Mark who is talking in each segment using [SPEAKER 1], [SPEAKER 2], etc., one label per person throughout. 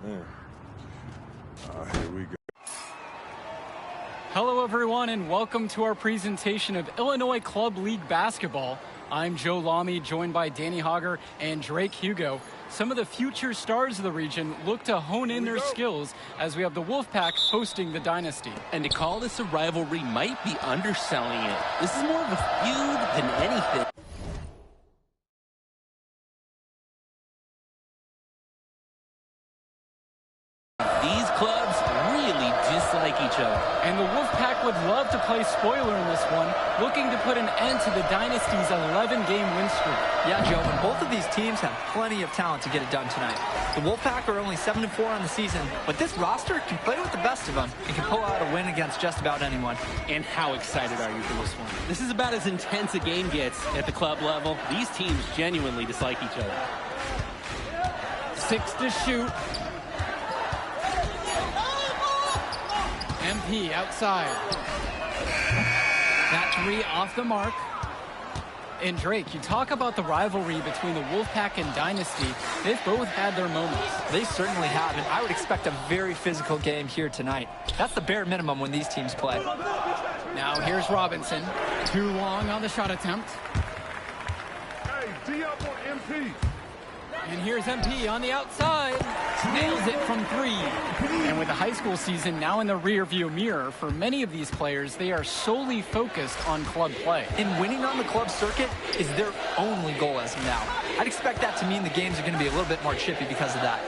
[SPEAKER 1] Man. Here we go.
[SPEAKER 2] Hello, everyone, and welcome to our presentation of Illinois Club League Basketball. I'm Joe Lamy, joined by Danny Hogger and Drake Hugo. Some of the future stars of the region look to hone in their skills as we have the Wolfpack hosting the Dynasty.
[SPEAKER 3] And to call this a rivalry might be underselling it. This is more of a feud than anything. These clubs really dislike each other.
[SPEAKER 2] And the Wolfpack would love to play spoiler in this one, looking to put an end to the Dynasty's 11-game win streak.
[SPEAKER 4] Yeah, Joe, and both of these teams have plenty of talent to get it done tonight. The Wolfpack are only 7-4 on the season, but this roster can play with the best of them and can pull out a win against just about anyone.
[SPEAKER 3] And how excited are you for this one? This is about as intense a game gets at the club level. These teams genuinely dislike each other.
[SPEAKER 2] 6 to shoot. MP outside. That three off the mark. And Drake, you talk about the rivalry between the Wolfpack and Dynasty. They've both had their moments.
[SPEAKER 4] They certainly have, and I would expect a very physical game here tonight. That's the bare minimum when these teams play.
[SPEAKER 2] Now here's Robinson. Too long on the shot attempt.
[SPEAKER 1] Hey, D up on MP.
[SPEAKER 2] And here's MP on the outside. Nails it from three. And with the high school season now in the rearview mirror, for many of these players, they are solely focused on club play.
[SPEAKER 4] And winning on the club circuit is their only goal as of now. I'd expect that to mean the games are going to be a little bit more chippy because of that.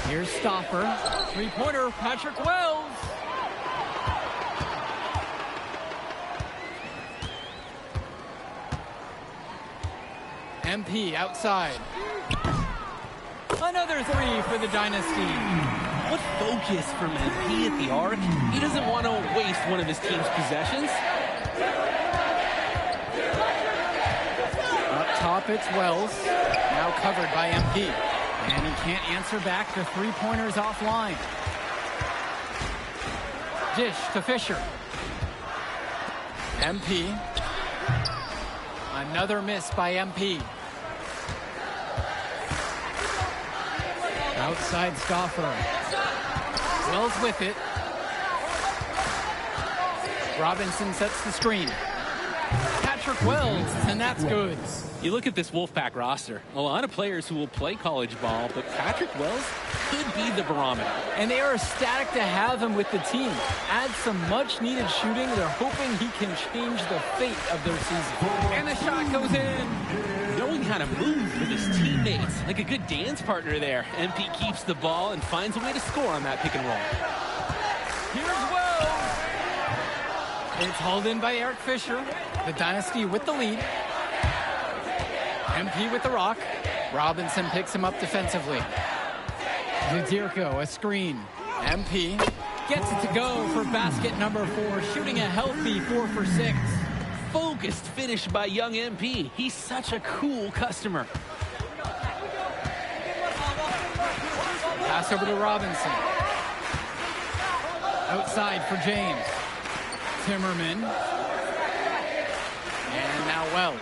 [SPEAKER 2] Here's Stopper. Three-pointer, Patrick Wells. MP outside. Another three for the Dynasty.
[SPEAKER 3] What focus from MP at the arc. He doesn't want to waste one of his team's possessions.
[SPEAKER 2] Up top, it's Wells. Now covered by MP. And he can't answer back. The three-pointers offline. Dish to Fisher. MP. Another miss by MP. Outside Stoffer. Wells with it. Robinson sets the screen. Patrick Wells, and that's good.
[SPEAKER 3] You look at this Wolfpack roster, a lot of players who will play college ball, but Patrick Wells could be the barometer.
[SPEAKER 2] And they are ecstatic to have him with the team. Add some much-needed shooting. They're hoping he can change the fate of their season. And the shot goes in.
[SPEAKER 3] Knowing how to move with his teammates, like a good dance partner there. MP keeps the ball and finds a way to score on that pick and roll.
[SPEAKER 2] Here's Wells. It's hauled in by Eric Fisher. The Dynasty with the lead. MP with the rock. Robinson picks him up defensively. Zudirko, a screen. MP gets it to go for basket number 4, shooting a healthy 4 for 6.
[SPEAKER 3] Focused finish by young MP. He's such a cool customer.
[SPEAKER 2] Pass over to Robinson. Outside for James. Timmerman. And now Wells.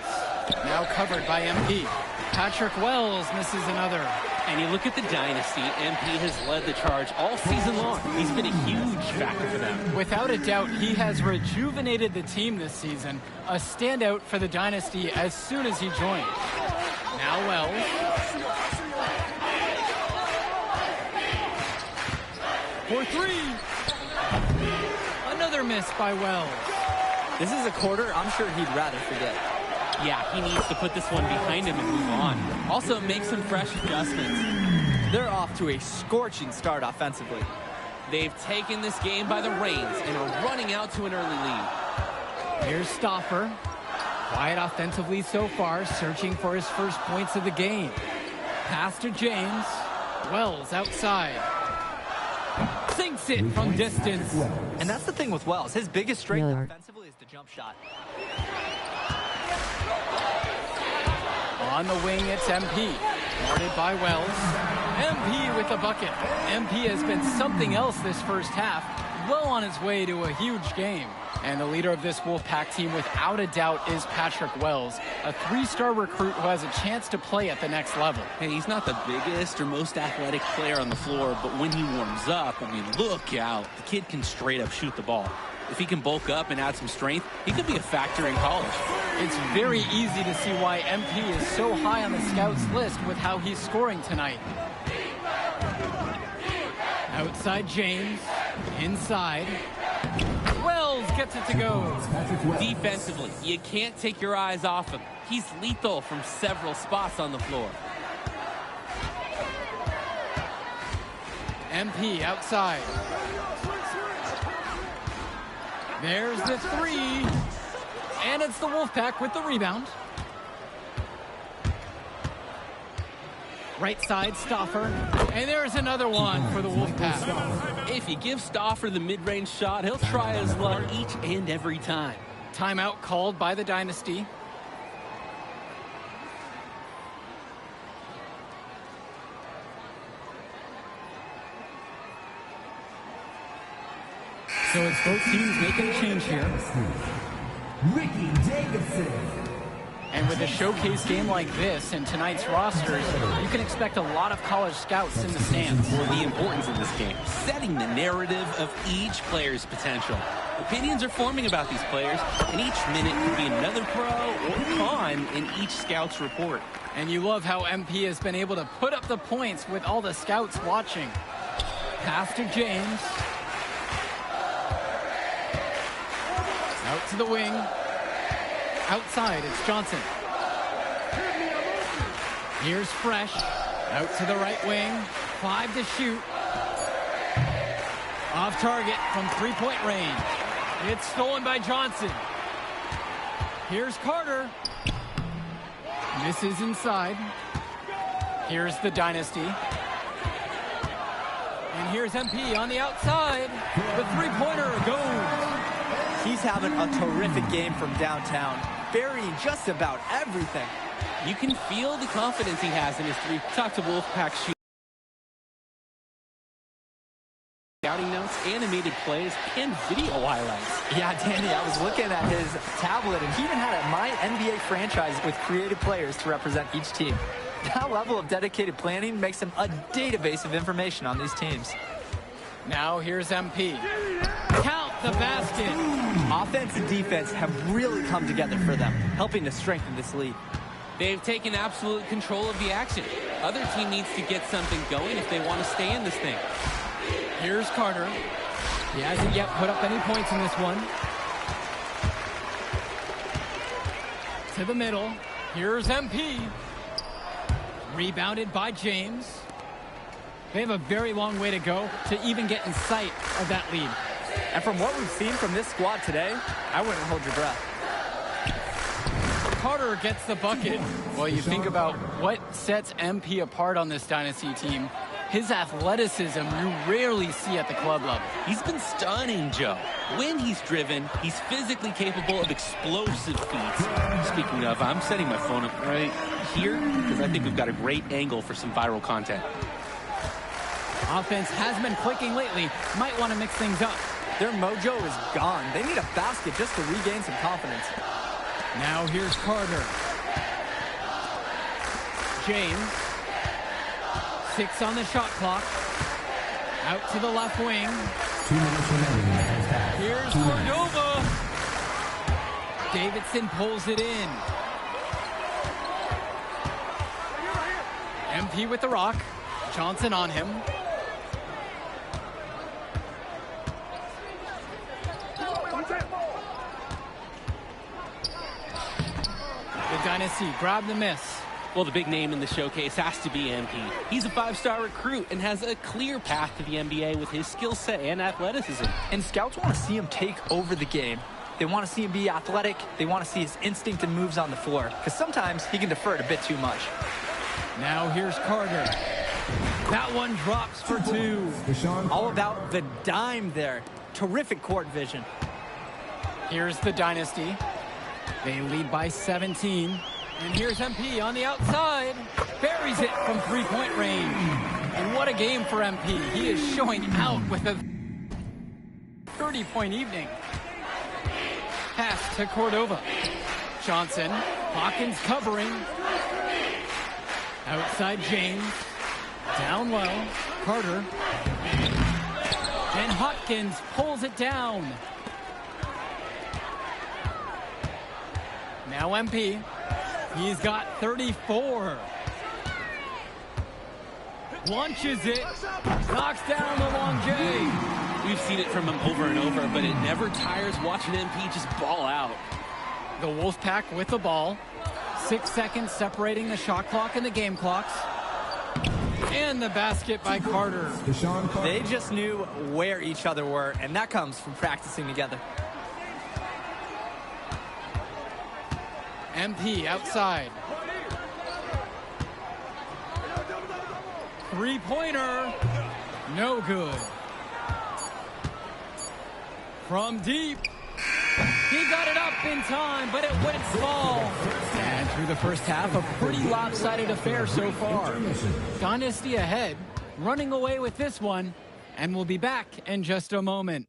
[SPEAKER 2] Now covered by MP. Patrick Wells misses another.
[SPEAKER 3] And you look at the Dynasty, MP has led the charge all season long. He's been a huge factor for them.
[SPEAKER 2] Without a doubt, he has rejuvenated the team this season. A standout for the Dynasty as soon as he joined. Now Wells. For three. Another miss by Wells.
[SPEAKER 4] This is a quarter I'm sure he'd rather forget.
[SPEAKER 3] Yeah, he needs to put this one behind him and move on. Also, make some fresh adjustments.
[SPEAKER 4] They're off to a scorching start offensively.
[SPEAKER 3] They've taken this game by the reins and are running out to an early lead.
[SPEAKER 2] Here's Stoffer. Quiet offensively so far, searching for his first points of the game. Pass to James. Wells outside. Sinks it from distance.
[SPEAKER 4] And that's the thing with Wells. His biggest strength offensively is the jump shot.
[SPEAKER 2] On the wing, it's MP. Guarded by Wells. MP with a bucket. MP has been something else this first half. well on his way to a huge game. And the leader of this Wolfpack team, without a doubt, is Patrick Wells, a 3-star recruit who has a chance to play at the next level.
[SPEAKER 3] Hey, he's not the biggest or most athletic player on the floor, but when he warms up, I mean, look out. The kid can straight up shoot the ball. If he can bulk up and add some strength, he could be a factor in college.
[SPEAKER 2] It's very easy to see why MP is so high on the scouts list with how he's scoring tonight. Outside James, inside. Wells gets it to go.
[SPEAKER 3] Defensively, you can't take your eyes off him. He's lethal from several spots on the floor.
[SPEAKER 2] MP outside. There's the three. And it's the Wolfpack with the rebound. Right side, Stauffer. And there's another one for the Wolfpack.
[SPEAKER 3] If you give Stauffer the mid-range shot, he'll try his luck each and every time.
[SPEAKER 2] Timeout called by the Dynasty. So it's both teams making a change here.
[SPEAKER 5] Ricky Davidson.
[SPEAKER 2] And with a showcase game like this and tonight's rosters, you can expect a lot of college scouts in the stands.
[SPEAKER 3] For the importance of this game, setting the narrative of each player's potential. Opinions are forming about these players, and each minute could be another pro or con in each scout's report.
[SPEAKER 2] And you love how MP has been able to put up the points with all the scouts watching. Pass to James. Out to the wing. Outside, it's Johnson. Here's Fresh. Out to the right wing. 5 to shoot. Off target from 3-point range. It's stolen by Johnson. Here's Carter. Misses inside. Here's the Dynasty. And here's MP on the outside. The three-pointer goes.
[SPEAKER 4] He's having a terrific game from downtown, burying just about everything.
[SPEAKER 3] You can feel the confidence he has in his three. Talk to Wolfpack shoot. Scouting notes, animated plays, and video highlights.
[SPEAKER 4] Yeah, Danny, I was looking at his tablet, and he even had a My NBA franchise with creative players to represent each team. That level of dedicated planning makes him a database of information on these teams.
[SPEAKER 2] Now here's MP. Count the basket.
[SPEAKER 4] Offense and defense have really come together for them, helping to strengthen this lead.
[SPEAKER 3] They've taken absolute control of the action. Other team needs to get something going if they want to stay in this thing.
[SPEAKER 2] Here's Carter. He hasn't yet put up any points in this one. To the middle. Here's MP. Rebounded by James. They have a very long way to go to even get in sight of that lead.
[SPEAKER 4] And from what we've seen from this squad today, I wouldn't hold your breath.
[SPEAKER 2] Carter gets the bucket. Well, you think about what sets MP apart on this Dynasty team. His athleticism you rarely see at the club level.
[SPEAKER 3] He's been stunning, Joe. When he's driven, he's physically capable of explosive feats. Speaking of, I'm setting my phone up right here because I think we've got a great angle for some viral content.
[SPEAKER 2] Offense has been clicking lately. Might want to mix things up.
[SPEAKER 4] Their mojo is gone. They need a basket just to regain some confidence.
[SPEAKER 2] Now here's Carter. James. 6 on the shot clock. Out to the left wing.
[SPEAKER 5] 2 minutes remaining in the first half.
[SPEAKER 2] Here's Cordova. Davidson pulls it in. MP with the rock. Johnson on him. The Dynasty grab the miss.
[SPEAKER 3] Well, the big name in the showcase has to be MP. He's a 5-star recruit and has a clear path to the NBA with his skill set and athleticism.
[SPEAKER 4] And scouts want to see him take over the game. They want to see him be athletic. They want to see his instinct and moves on the floor. Because sometimes he can defer it a bit too much.
[SPEAKER 2] Now here's Carter. That one drops for 2.
[SPEAKER 4] All about the dime there. Terrific court vision.
[SPEAKER 2] Here's the Dynasty. They lead by 17. And here's MP on the outside. Buries it from 3-point range. And what a game for MP. He is showing out with a 30-point evening. Pass to Cordova. Johnson. Hawkins covering. Outside James. Down low. Carter. And Hawkins pulls it down. Now MP. He's got 34. Launches it. Knocks down the long J.
[SPEAKER 3] We've seen it from him over and over, but it never tires watching MP just ball out.
[SPEAKER 2] The Wolfpack with the ball. 6 seconds separating the shot clock and the game clocks. And the basket by Carter.
[SPEAKER 4] They just knew where each other were, and that comes from practicing together.
[SPEAKER 2] MP outside. Three-pointer. No good. From deep. He got it up in time, but it wouldn't fall. And through the first half, a pretty lopsided affair so far. Dynasty ahead, running away with this one, and we'll be back in just a moment.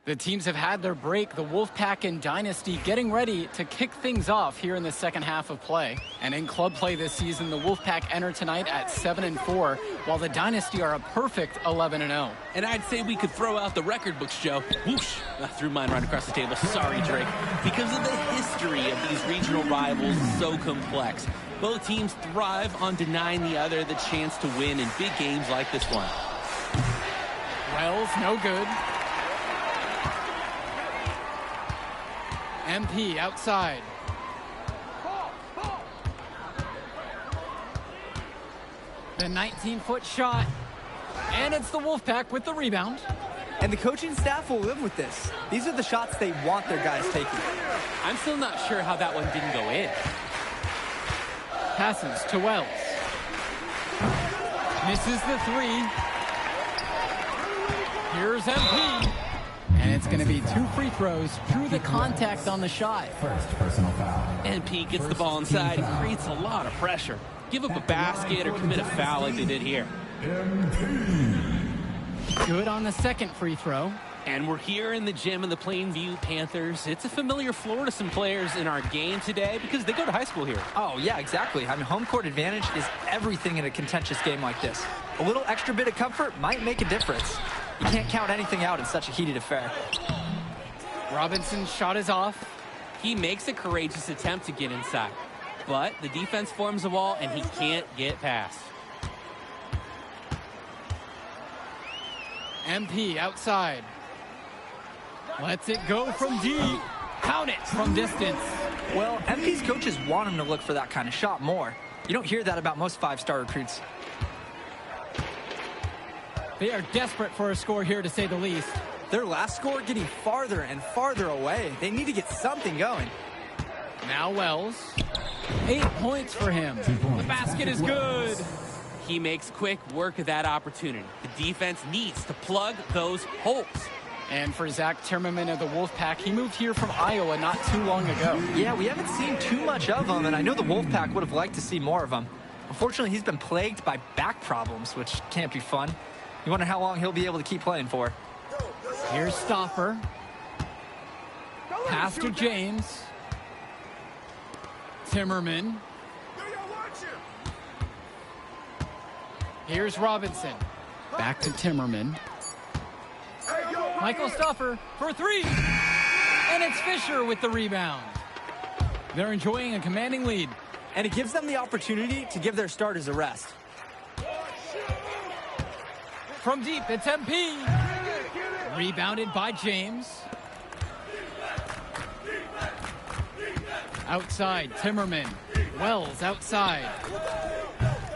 [SPEAKER 2] The teams have had their break, the Wolfpack and Dynasty getting ready to kick things off here in the second half of play. And in club play this season, the Wolfpack enter tonight at 7-4, while the Dynasty are a perfect 11-0.
[SPEAKER 3] And I'd say we could throw out the record books, Joe. Whoosh! I threw mine right across the table. Sorry, Drake. Because of the history of these regional rivals, so complex. Both teams thrive on denying the other the chance to win in big games like this one.
[SPEAKER 2] Wells, no good. MP outside. The 19-foot shot. And it's the Wolfpack with the rebound.
[SPEAKER 4] And the coaching staff will live with this. These are the shots they want their guys taking.
[SPEAKER 3] I'm still not sure how that one didn't go in.
[SPEAKER 2] Passes to Wells. Misses the three. Here's MP. And it's going to be 2 free throws through the contact on the shot.
[SPEAKER 5] First personal foul.
[SPEAKER 3] MP gets the ball inside and creates a lot of pressure. Give up a basket or commit a foul like they did here.
[SPEAKER 2] Good on the second free throw.
[SPEAKER 3] And we're here in the gym of the Plainview Panthers. It's a familiar floor to some players in our game today because they go to high school here.
[SPEAKER 4] Oh, yeah, exactly. I mean, home court advantage is everything in a contentious game like this. A little extra bit of comfort might make a difference. You can't count anything out in such a heated affair.
[SPEAKER 2] Robinson's shot is off.
[SPEAKER 3] He makes a courageous attempt to get inside, but the defense forms a wall and he can't get past.
[SPEAKER 2] MP outside. Lets it go from deep. Count it from distance.
[SPEAKER 4] Well, MP's coaches want him to look for that kind of shot more. You don't hear that about most five-star recruits.
[SPEAKER 2] They are desperate for a score here, to say the least.
[SPEAKER 4] Their last score getting farther and farther away. They need to get something going.
[SPEAKER 2] Now Wells. 8 points for him. The basket is good.
[SPEAKER 3] He makes quick work of that opportunity. The defense needs to plug those holes.
[SPEAKER 2] And for Zach Timmerman of the Wolfpack, he moved here from Iowa not too long ago.
[SPEAKER 4] Yeah, we haven't seen too much of him, and I know the Wolfpack would have liked to see more of him. Unfortunately, he's been plagued by back problems, which can't be fun. You wonder how long he'll be able to keep playing for.
[SPEAKER 2] Here's Stoffer. Pass to James. Timmerman. Here's Robinson. Back to Timmerman. Michael Stoffer for three. And it's Fisher with the rebound. They're enjoying a commanding lead.
[SPEAKER 4] And it gives them the opportunity to give their starters a rest.
[SPEAKER 2] From deep, it's MP. Rebounded by James. Outside, Timmerman. Wells outside.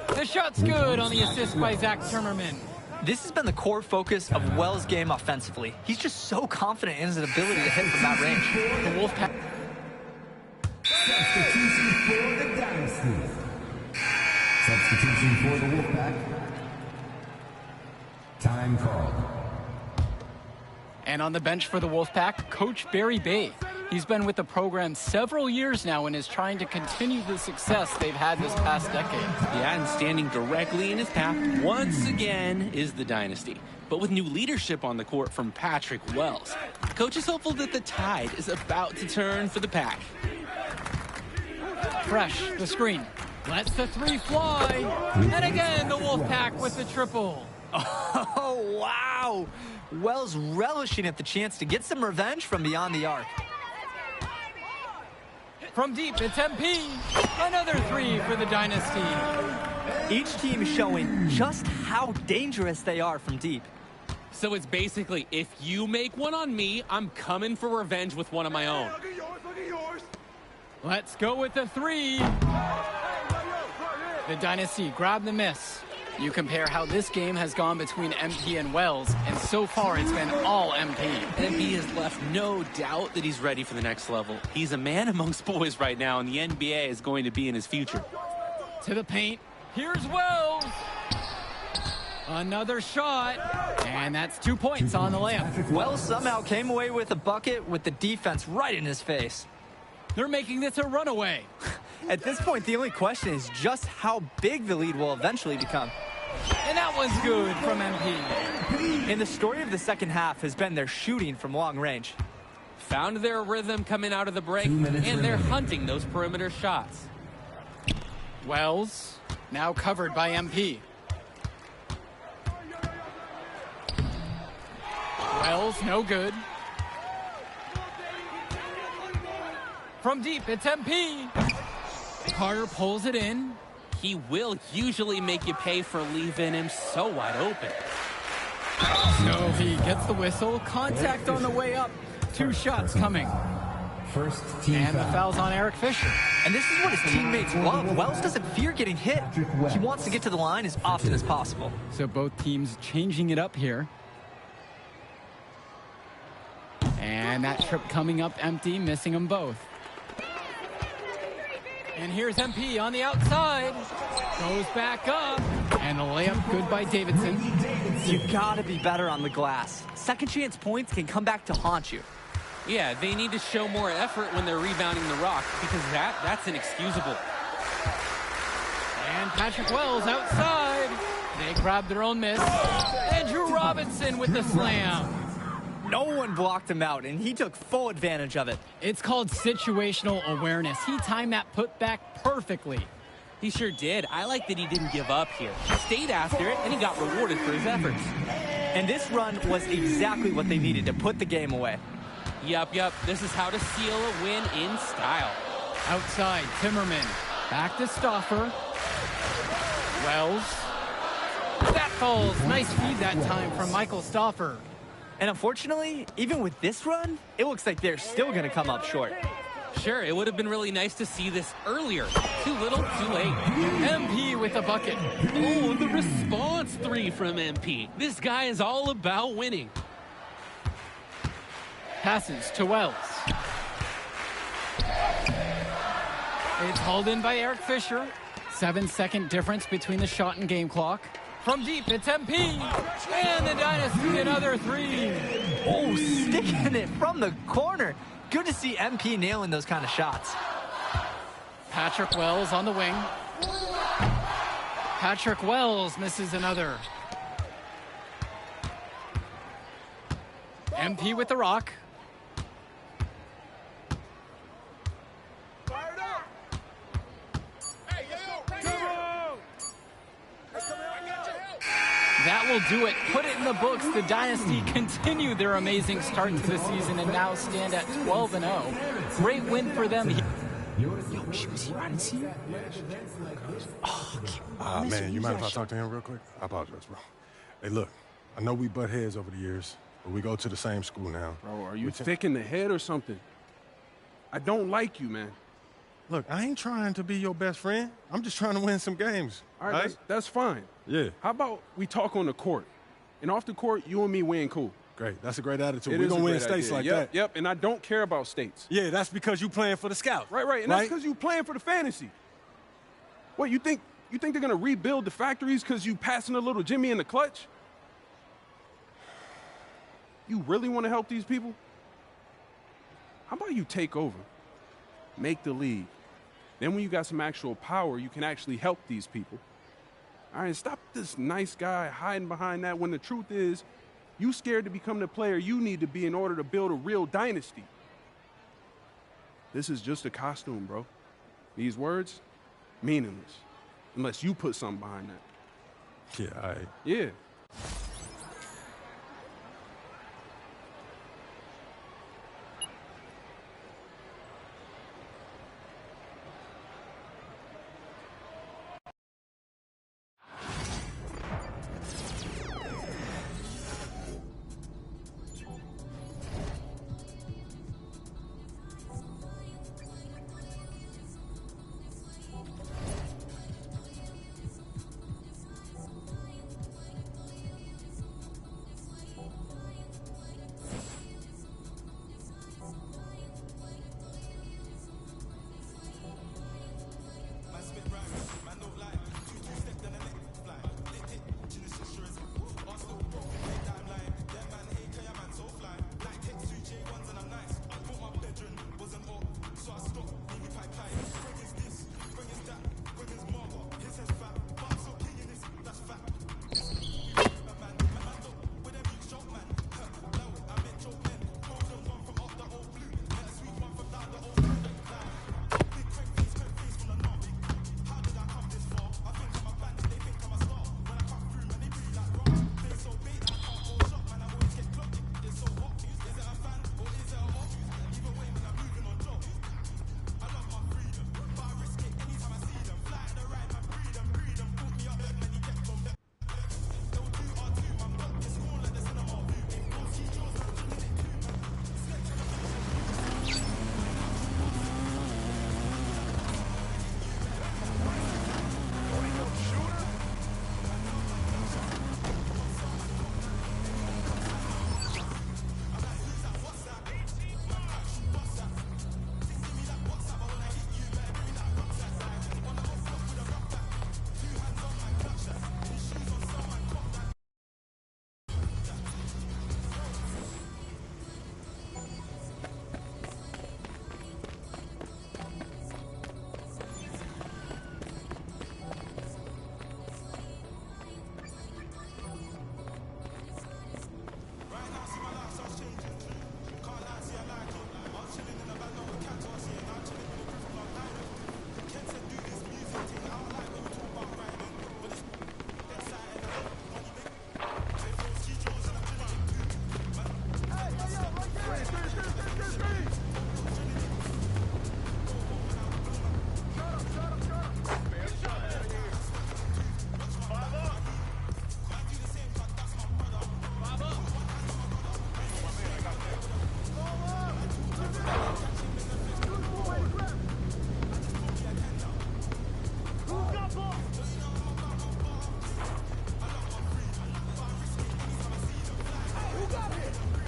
[SPEAKER 2] The shot's good on the assist by Zach Timmerman.
[SPEAKER 4] This has been the core focus of Wells' game offensively. He's just so confident in his ability to hit from that range.
[SPEAKER 2] The Wolfpack.
[SPEAKER 5] Substitution for the Dynasty. Substitution for the Wolfpack. Time called.
[SPEAKER 2] And on the bench for the Wolfpack, Coach Barry Bay. He's been with the program several years now and is trying to continue the success they've had this past decade.
[SPEAKER 3] Yeah, and standing directly in his path once again is the Dynasty. but with new leadership on the court from Patrick Wells, coach is hopeful that the tide is about to turn for the Pack.
[SPEAKER 2] Fresh, the screen. Lets the three fly. And again, the Wolfpack with the triple.
[SPEAKER 4] Oh, wow. Wells relishing at the chance to get some revenge from beyond the arc.
[SPEAKER 2] From deep, it's MP. Another three for the Dynasty.
[SPEAKER 4] Each team showing just how dangerous they are from deep.
[SPEAKER 3] So it's basically, if you make one on me, I'm coming for revenge with one of my own.
[SPEAKER 1] Look at yours, look at yours.
[SPEAKER 2] Let's go with the three. The Dynasty grab the miss. You compare how this game has gone between MP and Wells, and so far it's been all MP.
[SPEAKER 3] MP has left no doubt that he's ready for the next level. He's a man amongst boys right now, and the NBA is going to be in his future.
[SPEAKER 2] To the paint. Here's Wells. Another shot. And that's 2 points on the layup.
[SPEAKER 4] Wells somehow came away with a bucket with the defense right in his face.
[SPEAKER 2] They're making this a runaway.
[SPEAKER 4] At this point, the only question is just how big the lead will eventually become.
[SPEAKER 2] And that one's good from MP.
[SPEAKER 4] And the story of the second half has been their shooting from long range.
[SPEAKER 3] Found their rhythm coming out of the break,
[SPEAKER 5] 2 minutes
[SPEAKER 3] and they're
[SPEAKER 5] remaining.
[SPEAKER 3] hunting those perimeter shots.
[SPEAKER 2] Wells, now covered by MP. Wells, no good. From deep, it's MP. Carter pulls it in.
[SPEAKER 3] He will usually make you pay for leaving him so wide open.
[SPEAKER 2] So he gets the whistle. Contact on the way up. 2 shots coming.
[SPEAKER 5] First team
[SPEAKER 2] And the
[SPEAKER 5] foul.
[SPEAKER 2] foul's on Eric Fisher.
[SPEAKER 4] And this is what his teammates love. Wells doesn't fear getting hit. He wants to get to the line as often as possible.
[SPEAKER 2] So both teams changing it up here. And that trip coming up empty, missing them both. And here's MP on the outside. Goes back up. And the layup good by Davidson.
[SPEAKER 4] You gotta be better on the glass. Second chance points can come back to haunt you.
[SPEAKER 3] Yeah, they need to show more effort when they're rebounding the rock, because that's inexcusable.
[SPEAKER 2] And Patrick Wells outside. They grab their own miss. Andrew Robinson with the slam.
[SPEAKER 4] No one blocked him out, and he took full advantage of it.
[SPEAKER 2] It's called situational awareness. He timed that putback perfectly.
[SPEAKER 3] He sure did. I like that he didn't give up here. He stayed after it, and he got rewarded for his efforts.
[SPEAKER 4] And this run was exactly what they needed to put the game away.
[SPEAKER 3] Yup. This is how to seal a win in style.
[SPEAKER 2] Outside, Timmerman. Back to Stauffer. Wells. That falls. Nice feed that time from Michael Stauffer.
[SPEAKER 4] And unfortunately, even with this run, it looks like they're still going to come up short.
[SPEAKER 3] Sure, it would have been really nice to see this earlier. Too little, too late.
[SPEAKER 2] MP with a bucket.
[SPEAKER 3] Oh, the response three from MP. This guy is all about winning.
[SPEAKER 2] Passes to Wells. It's hauled in by Eric Fisher. 7-second difference between the shot and game clock. From deep, it's MP. And the Dynasty, another three.
[SPEAKER 4] Oh, sticking it from the corner. Good to see MP nailing those kind of shots.
[SPEAKER 2] Patrick Wells on the wing. Patrick Wells misses another. MP with the rock. That will do it. Put it in the books. The Dynasty continue their amazing start to the season and now stand at 12-0. Great win for them.
[SPEAKER 1] Man, you mind if I talk to him real quick? I apologize, bro. Hey, look, I know we butt heads over the years, but we go to the same school now.
[SPEAKER 6] Bro, are you thick in the head or something? I don't like you, man.
[SPEAKER 1] Look, I ain't trying to be your best friend. I'm just trying to win some games.
[SPEAKER 6] All right, that's fine.
[SPEAKER 1] Yeah.
[SPEAKER 6] How about we talk on the court? And off the court, you and me win cool.
[SPEAKER 1] Great. That's a great attitude.
[SPEAKER 6] It
[SPEAKER 1] We're
[SPEAKER 6] is a
[SPEAKER 1] going to win
[SPEAKER 6] great
[SPEAKER 1] states
[SPEAKER 6] idea.
[SPEAKER 1] like
[SPEAKER 6] Yep,
[SPEAKER 1] that.
[SPEAKER 6] Yep, and I don't care about states.
[SPEAKER 1] Yeah, that's because you playing for the Scouts.
[SPEAKER 6] Right, and that's because you playing for the fantasy. What, you think they're going to rebuild the factories because you passing a little Jimmy in the clutch? You really want to help these people? How about you take over, make the league? Then when you got some actual power, you can actually help these people. All right, stop this nice guy hiding behind that when the truth is You scared to become the player you need to be in order to build a real dynasty. This is just a costume, bro. These words, meaningless. Unless you put something behind that.
[SPEAKER 1] Yeah,
[SPEAKER 6] Yeah.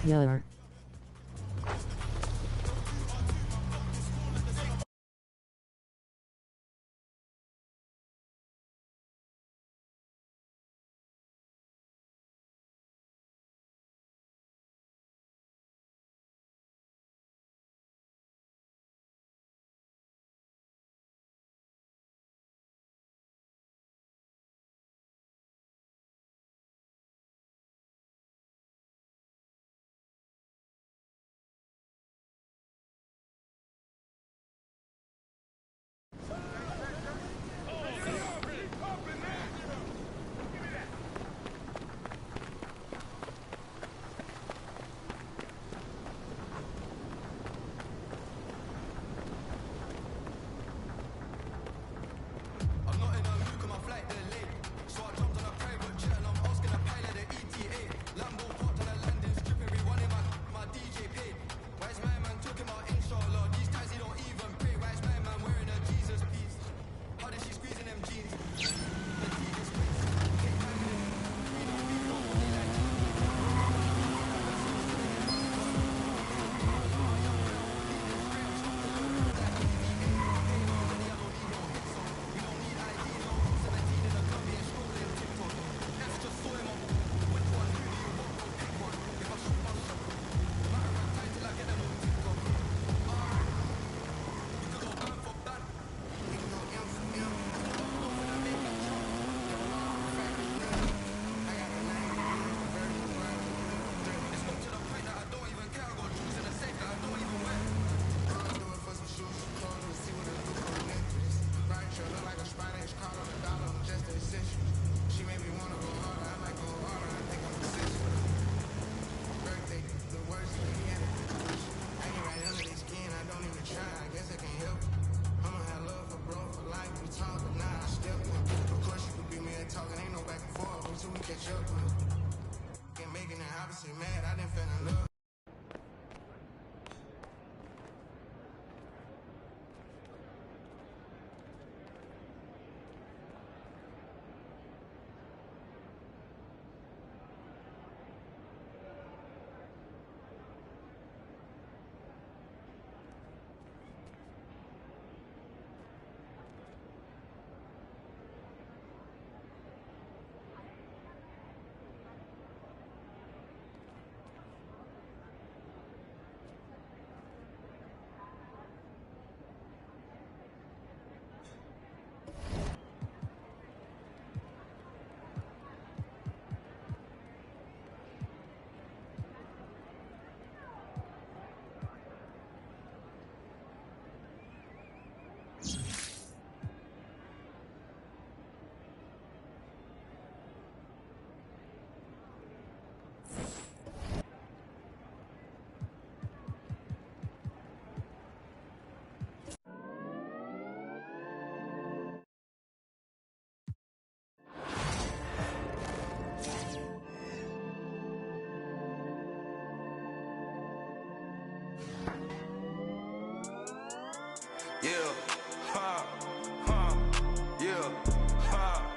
[SPEAKER 7] Your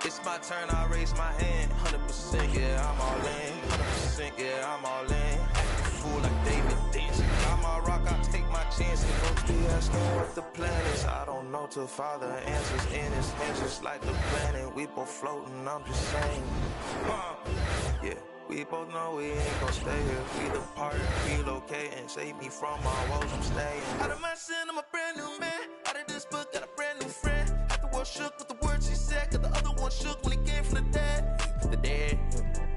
[SPEAKER 8] It's my turn, I raise my hand. 100%, yeah, I'm all in. 100%, yeah, I'm all in. Act a fool like David dancing. Got my rock, I take my chances. Folks be asking what the plan is. I don't know till Father answers in his hands, just like the planet. We both floating, I'm just saying. Yeah, we both know we ain't gon' stay here. We depart, relocate, and save me from my woes, I'm staying. Out of my sin, I'm a brand new man. Out of this book, got a brand new friend. Half the world shook with the words he said, cause the other one shook when he came from the dead. The dead,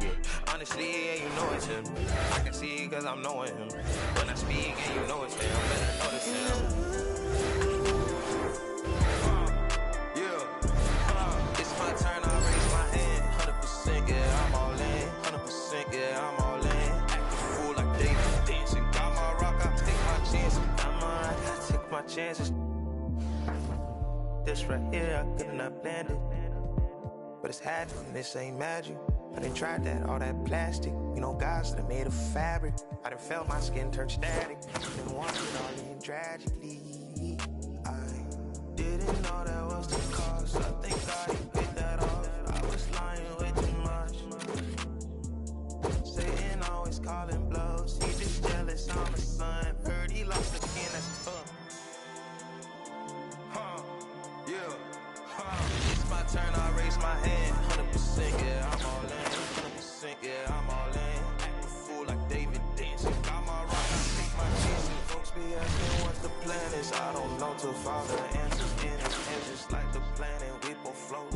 [SPEAKER 8] yeah. Honestly, yeah, you know it's him. I can see cause I'm knowing him. When I speak and you know it's him, better notice him. It's my turn, I raise my hand. 100%, yeah, I'm all in. 100%, yeah, I'm all in. Act a fool like David dancing. Got my rock, I take my chances. Got my rock, I take my chances. This right here, I couldn't have planned it. But it's happening, this ain't magic. I done tried that, all that plastic. You know, guys that are made of fabric. I done felt my skin turn static. Been watching it all in tragically. I didn't know that was the cause. I think I paid that off. I was lying way too much. Satan always calling blows. He just jealous, I'm a son. Heard he lost again, that's tough. It's my turn, I raise my hand. 100%, yeah, I'm all in. 100%, yeah, I'm all in. Act a fool like David dancing. Got my rock, I take my chances. Folks be asking what the plan is. I don't know till Father answers in his hands, just like the planet. We both float.